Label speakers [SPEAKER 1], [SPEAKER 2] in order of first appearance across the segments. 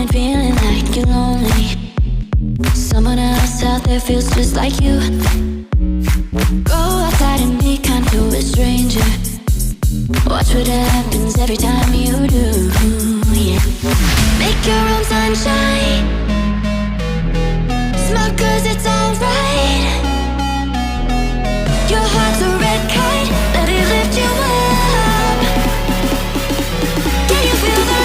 [SPEAKER 1] down and feeling like you're lonely. Someone else out there feels just like you. Go outside and be kind to a stranger. Watch what happens every time you do, yeah. Make your own sunshine. Smile 'cause it's alright. Your heart's a red kite, let it lift you up. Can you feel the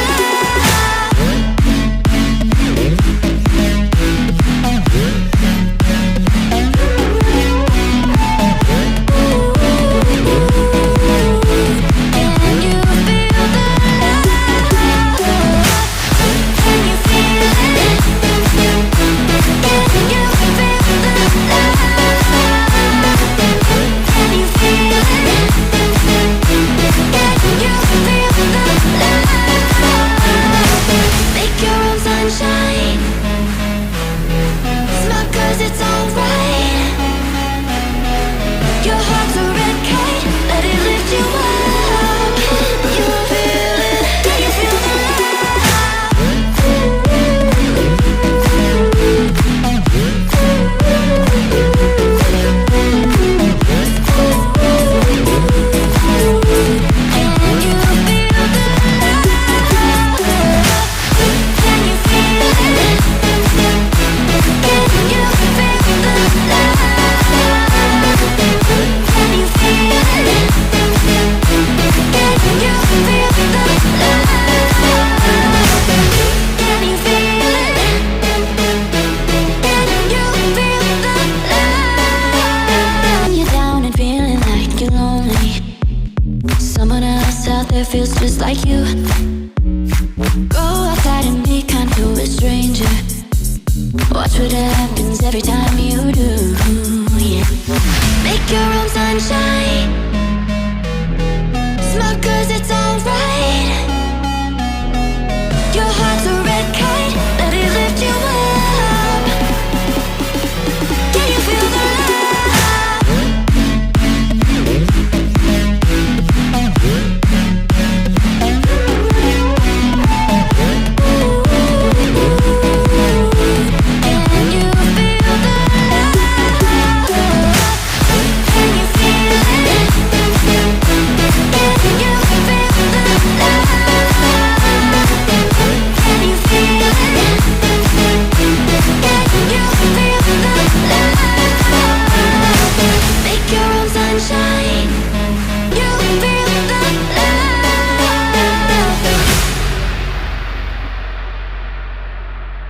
[SPEAKER 1] feels just like you. Go outside and be kind to a stranger. Watch what happens every time you do, yeah. Make your own sunshine. Smile 'cause it's alright.